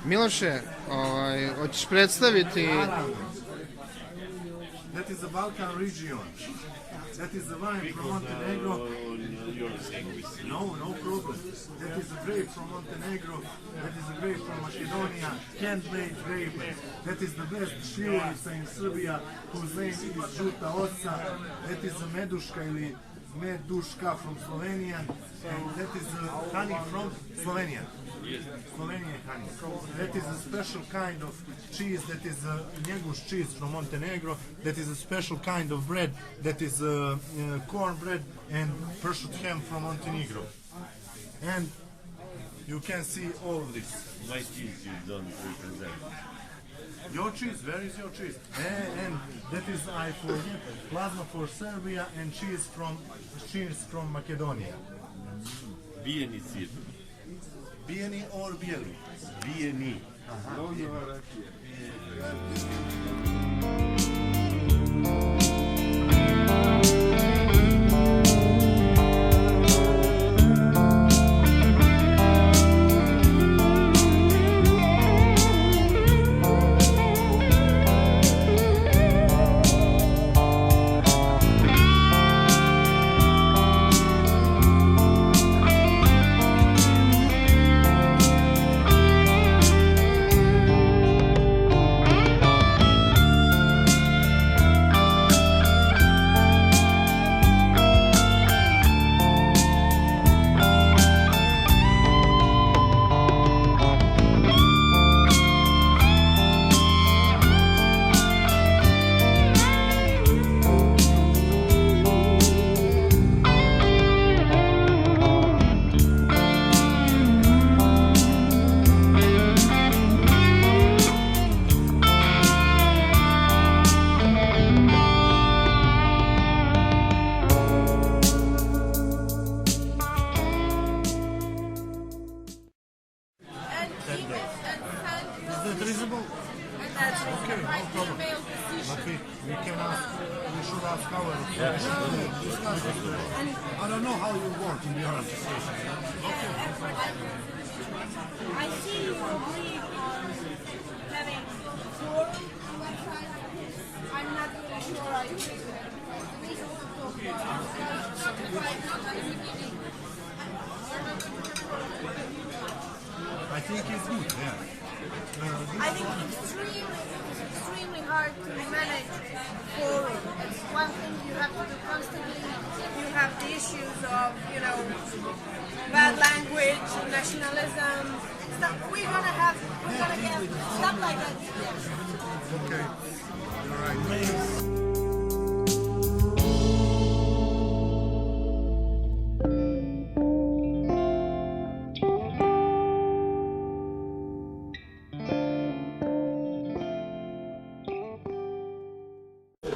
Miloše, hoćeš predstaviti... That is the Balkan region. That is the wine from Montenegro. No problem. That is the grape from Montenegro. That is the grape from Macedonia. Handmade grape. That is the best šljivovica in Serbia, whose name is Žuta Oca. That is the meduška ili meduška from Slovenia. And that is the honey from Slovenia. Slovenian honey. That is a special kind of cheese. That is njeguš cheese from Montenegro. That is a special kind of bread. That is corn bread and pršut ham from Montenegro. And you can see all of this. My cheese you don't represent. Your cheese, where is your cheese? And that is, I forget, plasma for Serbia and cheese from Macedonia. Bijeni sir. Bijeni or bijeli? Bijeni. I don't know how you work in your association. I see you agree on having four on one side. I'm not really sure I agree with that. I think it's good, yeah. I think it's extremely hard to manage forum. It's one thing you have to do constantly. You have the issues of, bad language, nationalism. We're gonna get stuff like that. Okay. All right.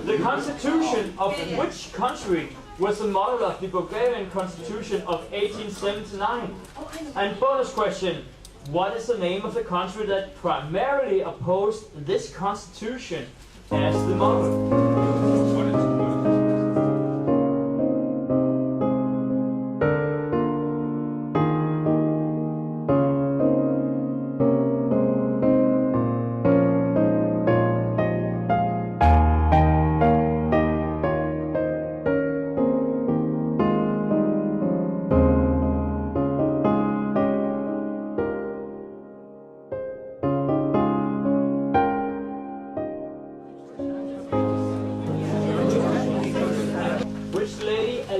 The constitution of which country was the model of the Bulgarian Constitution of 1879? And bonus question, what is the name of the country that primarily opposed this constitution as the model?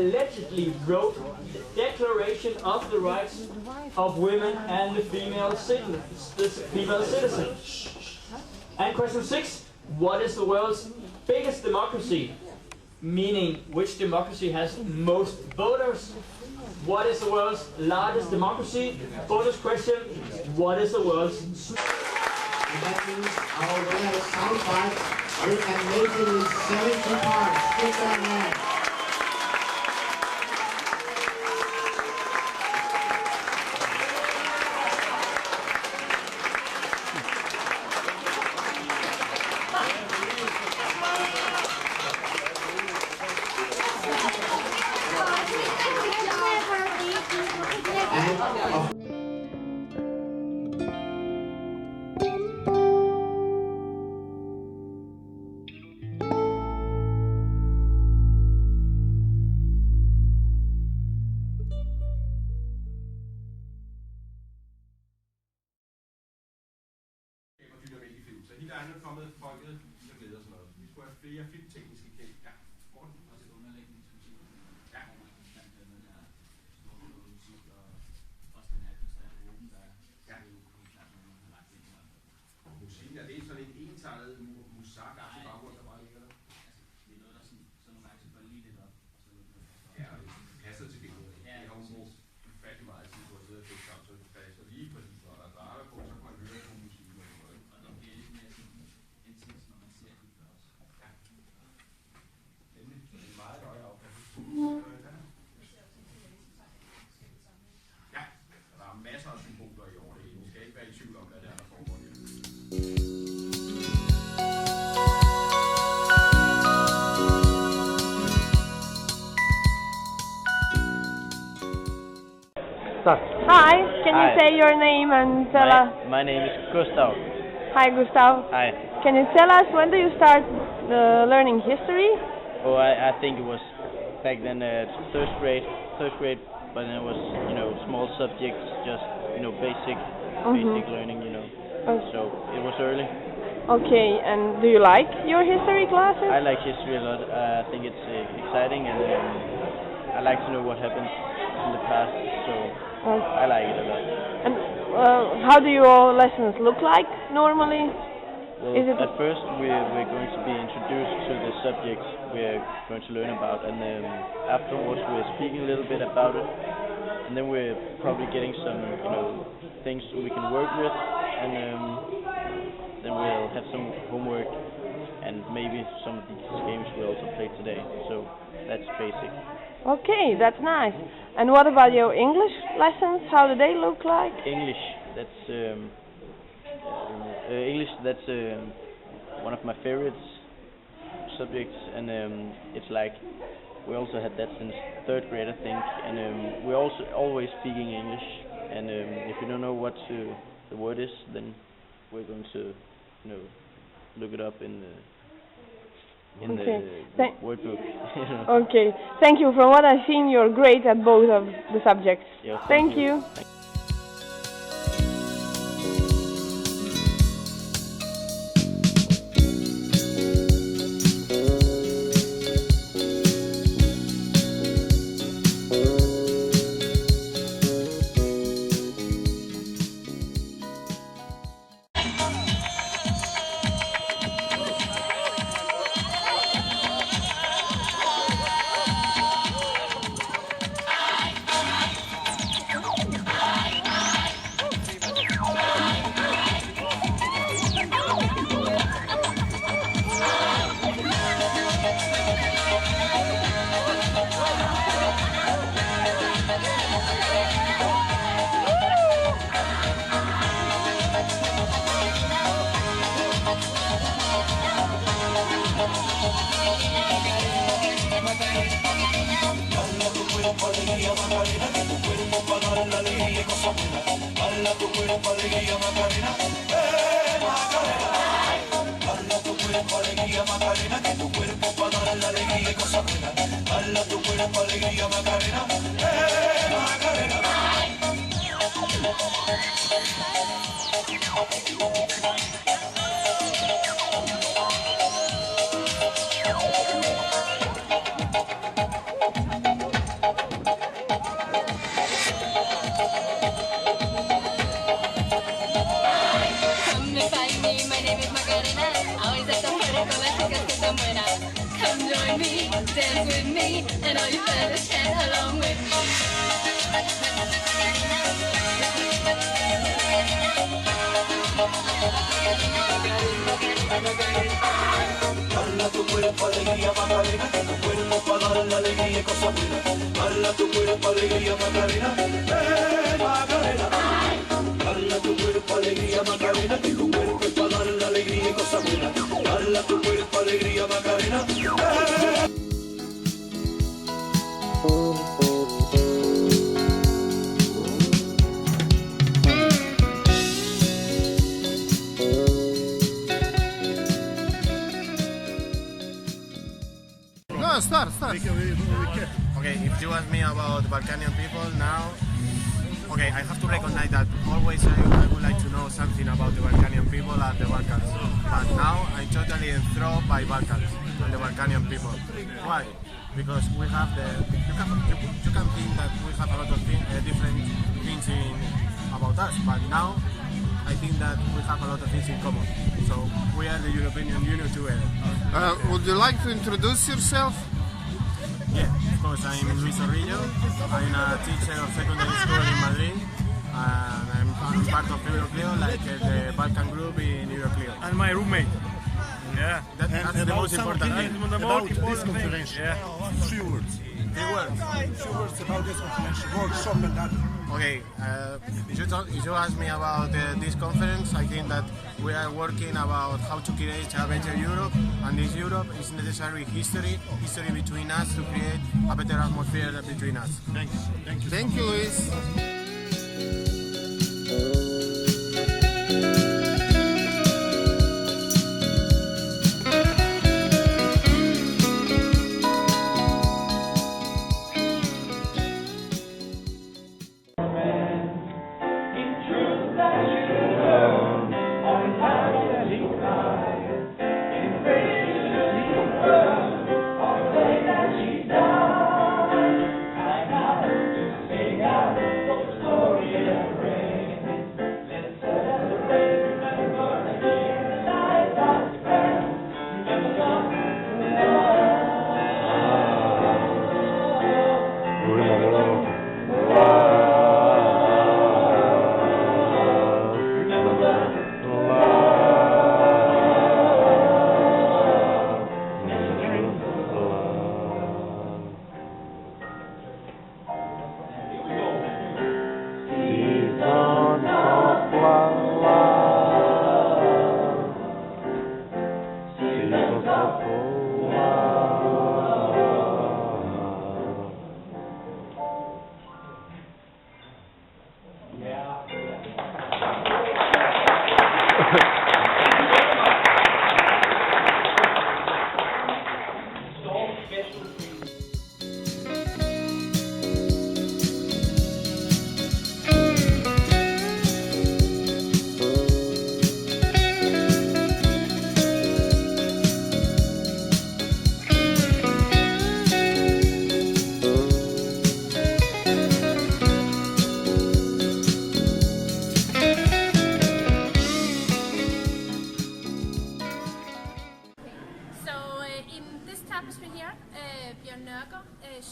Allegedly wrote the Declaration of the Rights of Women and the Female Citizen. And question 6, what is the world's biggest democracy? Meaning, which democracy has most voters? What is the world's largest democracy? Bonus question, what is the world's That means our winner is soundbite with amazingly 70 parts. Take that man. Der er nu kommet folket med og sådan noget. Vi skulle have flere filmtekniske kæld. Ja, Morten. Og det underlæggende musik. Ja. Også den her konstant åben, der er musikken, er det sådan en ensartet musak-agtig baggrund, der bare ligger der? Det er noget, der sådan nogle gange bare lige lidt op. Ja, og det passer til billedet. Det har jo brugt ufattelig meget tid på at sidde og finde sammen, så det passer lige præcis, når der er drejer på, så kan man høre på musikken. Og det bliver lidt mere intens, når man ser det også. Ja. Nemlig, så det er meget øje op. Ja, der er masser af symboler i år. Vi skal ikke være i tvivl om, hvad det er, der foregår her. Hi, can you say your name and tell us? My name is Gustav. Hi, Gustav. Hi. Can you tell us when do you start learning history? Oh, I think it was back then third grade, but then it was, small subjects, just, basic learning, So it was early. Okay, and do you like your history classes? I like history a lot. I think it's exciting, and I like to know what happened in the past, so I like it a lot. And how do your lessons look like normally? Well, at first we're going to be introduced to the subjects we're going to learn about, and then afterwards we're speaking a little bit about it, and then we're probably getting some things we can work with, and then we'll have some homework, and maybe some of these games we'll also play today. So that's basic. Okay, that's nice. And what about your English lessons? How do they look like? English, that's one of my favorite subjects, and it's like we also had that since third grade, I think, and we're also always speaking English, and if you don't know what the word is, then we're going to look it up in the word book. Okay, thank you. From what I've seen, you're great at both of the subjects. Yeah, thank you. alegría Macarena, que tu cuerpo para dar la alegría y cosas buenas. Dale tu cuerpo alegría Macarena, Macarena. Dale tu cuerpo alegría Macarena, que tu cuerpo para dar la alegría y cosas buenas. Dale tu cuerpo alegría Macarena, Macarena. Dance with me, and all you fellas chat along with me. Dale tu cuerpo alegría Macarena, que tu cuerpo para dar la alegría y cosas buenas. Dale tu cuerpo alegría Macarena, Macarena. Dale tu cuerpo alegría Macarena, que tu cuerpo es para dar la alegría y cosas buenas. Dale tu cuerpo alegría Macarena. No, start. Okay, if you ask me about Balkanian people now, okay, I have to recognize that always I would like to know something about the Balkanian people and the Balkans. But now I'm totally enthralled by Balkans and the Balkanian people. Why? Because we have you can think that we have a lot of different things about us, but now I think that we have a lot of things in common. So we are the European Union together. Would you like to introduce yourself? Yeah, of course, I'm Luis Orrillo. I'm a teacher of secondary school in Madrid. And I'm part of EUROCLIO, like the Balkan group in EUROCLIO. And my roommate. Yeah. That's the most important thing. About this conference. Yeah. Few words. Few words about this conference. Workshop and that. Okay, if you ask me about this conference, I think that we are working about how to create a better Europe, and this Europe is necessary history between us to create a better atmosphere between us. Thanks. Thank you, Luis.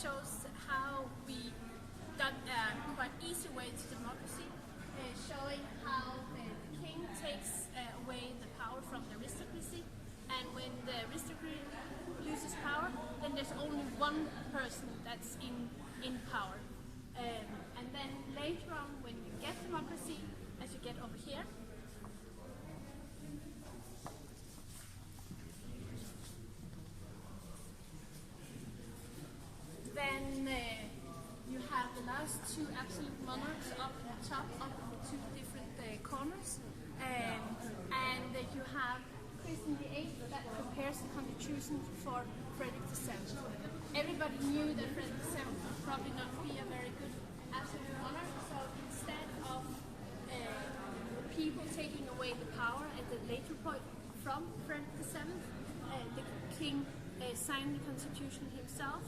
shows how we got a quite easy way to democracy, showing how the king takes away the power from the aristocracy, and when the aristocracy loses power, then there's only one person that's in power. And then later on, when you get democracy, as you get over here, then you have the last two absolute monarchs up at the top of two different corners, and you have Christian VIII that prepares the constitution for Frederick VII. Everybody knew that Frederick VII would probably not be a very good absolute monarch, so instead of people taking away the power at the later point from Frederick VII, the king signed the constitution himself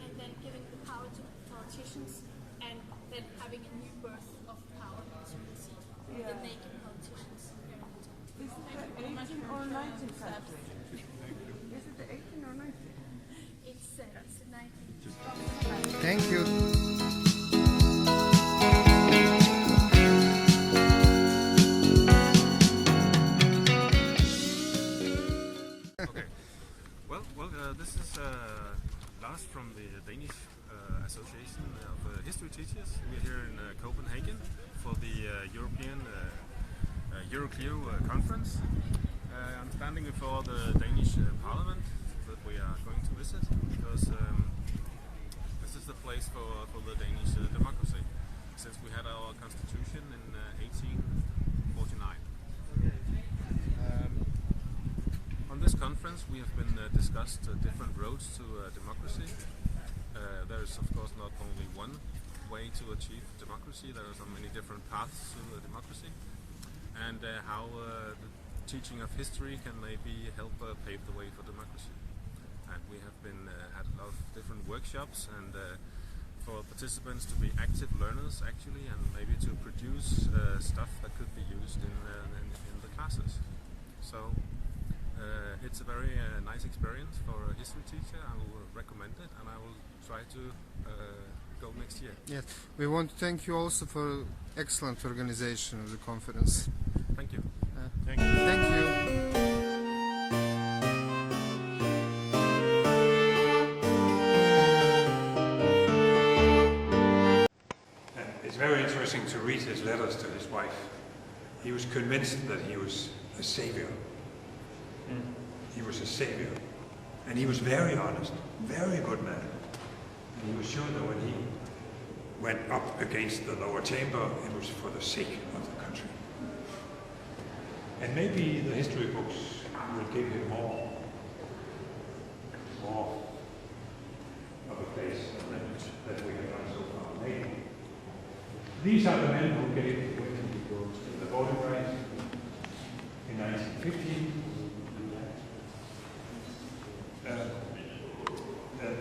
and then giving the power to politicians and then having a new birth of power, as you can see, the naked politicians. Is it the 18th or 19th century? Is it the 18th or 19th? It's the 19th. Thank you. Okay. Well, this is Lars from the Danish Association of History Teachers. We're here in Copenhagen for the European EUROCLIO conference. I'm standing before the Danish Parliament that we are going to visit because this is the place for the Danish democracy since we had our constitution in 1849. On this conference we have been discussed different roads to democracy. There is of course not only one way to achieve democracy, there are so many different paths to democracy, and how the teaching of history can maybe help pave the way for democracy. And we have been had a lot of different workshops and for participants to be active learners actually, and maybe to produce stuff that could be used in the classes. So it's a very nice experience for a history teacher. I will recommend it, and I will try to go next year. Yes, we want to thank you also for excellent organization of the conference. Thank you. Thank you. Thank you. It's very interesting to read his letters to his wife. He was convinced that he was a savior. He was a savior. And he was very honest, very good man. And he was sure that when he went up against the lower chamber, it was for the sake of the country. And maybe the history books will give him more of a place than we have done so far. Maybe. These are the men who gave women the voting rights in 1950.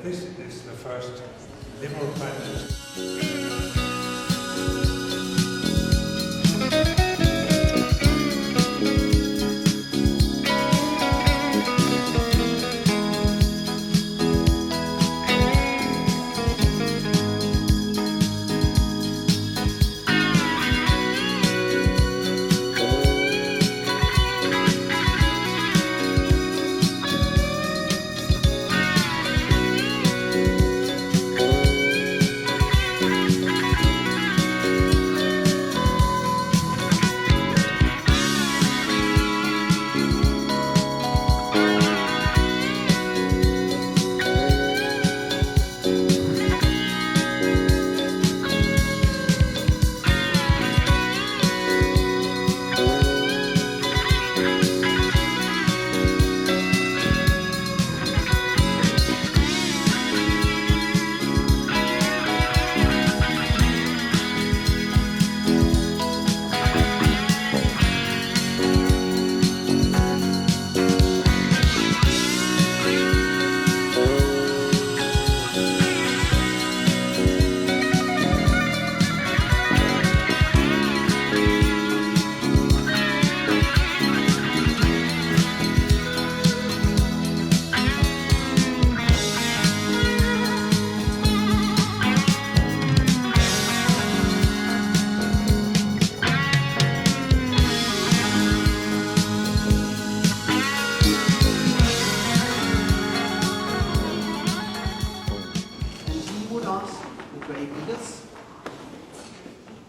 This is the first liberal prime minister.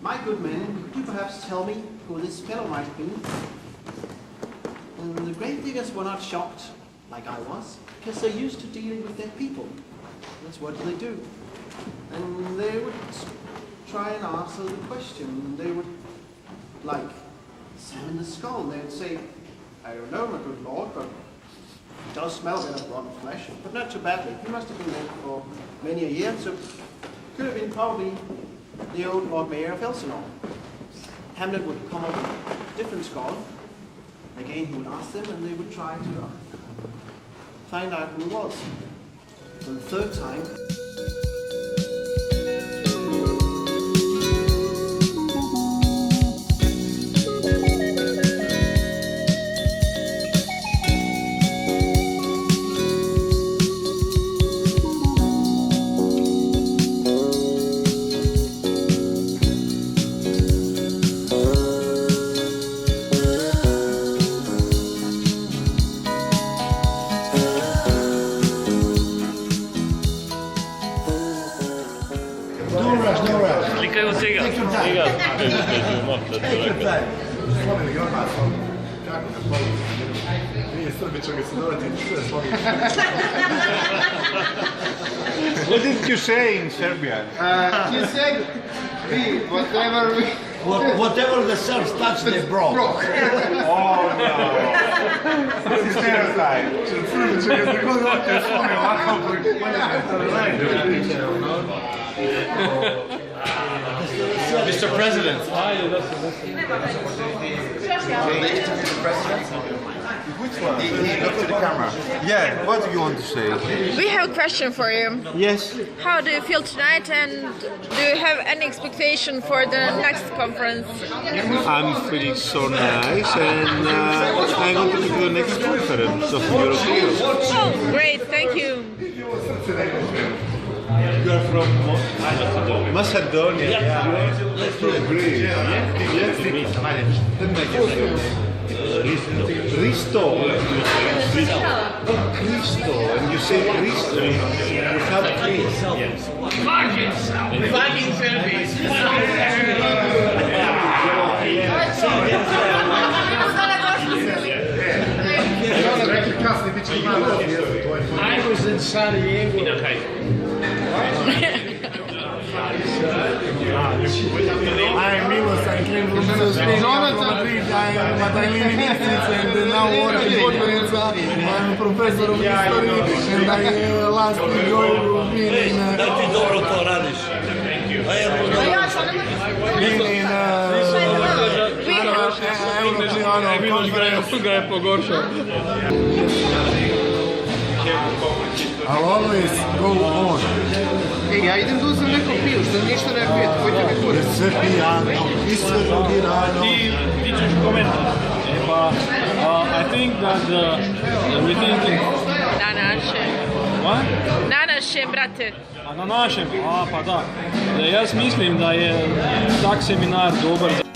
My good man, could you perhaps tell me who this fellow might have been? And the grave diggers were not shocked, like I was, because they're used to dealing with dead people. That's what they do. And they would try and answer the question. And they would, like, examine the skull. They would say, I don't know, my good lord, but it does smell a bit of rotten flesh, but not too badly. He must have been there for many a year, so could have been probably the old Lord Mayor of Helsingor. Hamlet would come up with a different skull. Again, he would ask them, and they would try to find out who it was. For the third time. Slikaju se ga. What did you say in Serbian? He said, whatever the Serbs touch, they broke. Oh no! This is stereotype. Mr. President. Which one? Look to the camera. Yeah, what do you want to say? We have a question for you. Yes. How do you feel tonight, and do you have any expectation for the next conference? I'm feeling so nice, and I'm going to be to the next conference of EUROCLIO. Oh, great, thank you. You are from Macedonia. Yeah. Great. Risto. Oh, Cristo. And you say Cristo without Chris. Yes. Fucking Serbians. I was in Sarajevo. I'm Milos, I came from Spain, but I live in Istria, and now work in Podgorica. I'm a professor of history, and I last enjoy being in I'll always go on. Ej, ja idem da uzem neko pivo, što ništa ne pije, koji te mi kurac. Sve pijano, i sve drugi rano. Ti ćeš komentar. I think that we think... Na našem. What? Na našem, brate. A na našem? A, pa da. Jaz mislim, da je tak seminar dober za...